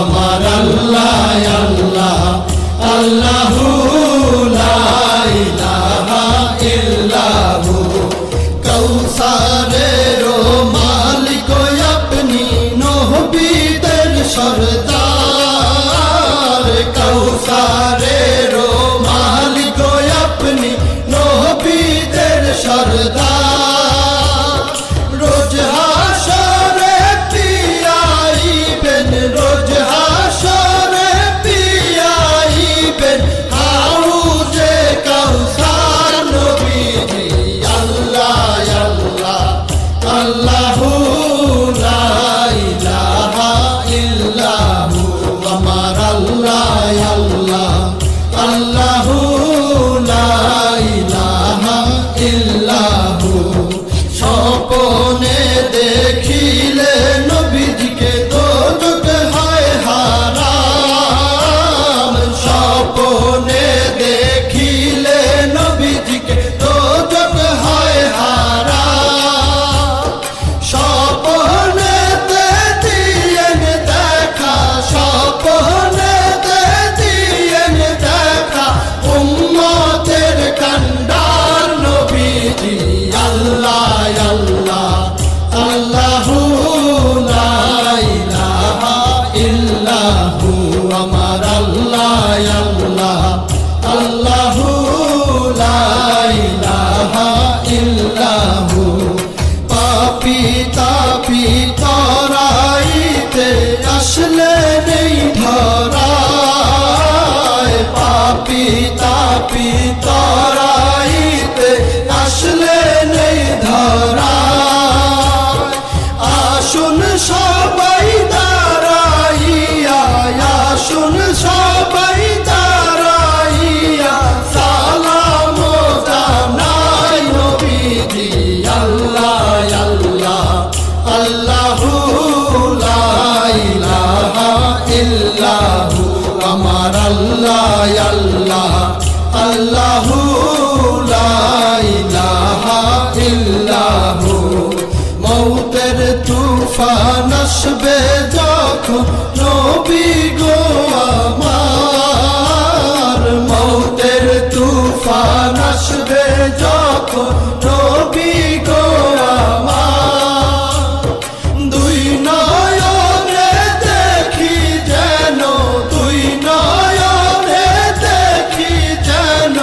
আমার আল্লাহ আল্লাহ আল্লাহু লা ইলাহা ইল্লাহু কৌসারের মালিক আপনি নবীদের সরদার কৌসারের মালিক আপনি নবীদের সরদার রোজ হাসরে পিয়াইবেন রোজ হাসরে পিয়াইবেন হাউজে কাউসার নবীজি আল্লাহ আল্লাহ আল্লাহু লা ইলাহা ইল্লাহু আমার আল্লাহ আল্লাহ আল্লাহু লা ইলাহা ইল্লাহু স্বপ্নে দেখিলে নবীজিকে দোজখ হয় হারাম স্বপ্নে দেখিলে নবীজিকে দোজখ হয় হারাম স্বপ্নেতে দিয়েন দেখা স্বপ্নেতে দিয়েন দেখা উম্মতের কান্ডার নবীজি আল্লাহ আল্লাহ আল্লাহু লা ইলাহা ইল্লাহু আমার আল্লাহ আল্লাহ আল্লাহু লা ইলাহা ইল্লাহু পাপী তাপী তরাইতে আসলে নেই ধরায় পাপী তাপী তরাইতে আসলে নেই ধরায় আসুন সবাই দাঁড়াইয়া আসুন সবাই দাঁড়াইয়া সালাম জানাই নবীজি আল্লাহ আল্লাহ আল্লাহু লা ইলাহা ইল্লাহু আমার আল্লাহ আল্লাহ আল্লাহু লা ইলাহা ইল্লাহু মৌতের তুফান আসবে যখন নবী গো আমার মৌতের তুফান আসবে যখন নবী গো আমার দুই নয়নে দেখি যেন দুই নয়নে দেখি যেন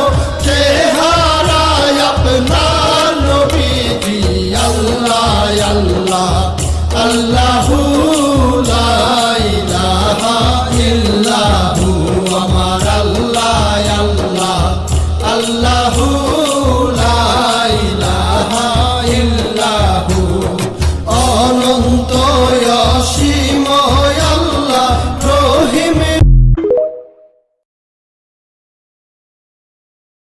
চেহারায় আপনার নবীজি আল্লাহ আল্লাহ আল্লাহু লা ইলাহা ইল্লাহু আমার আল্লাহ আল্লাহ আল্লাহ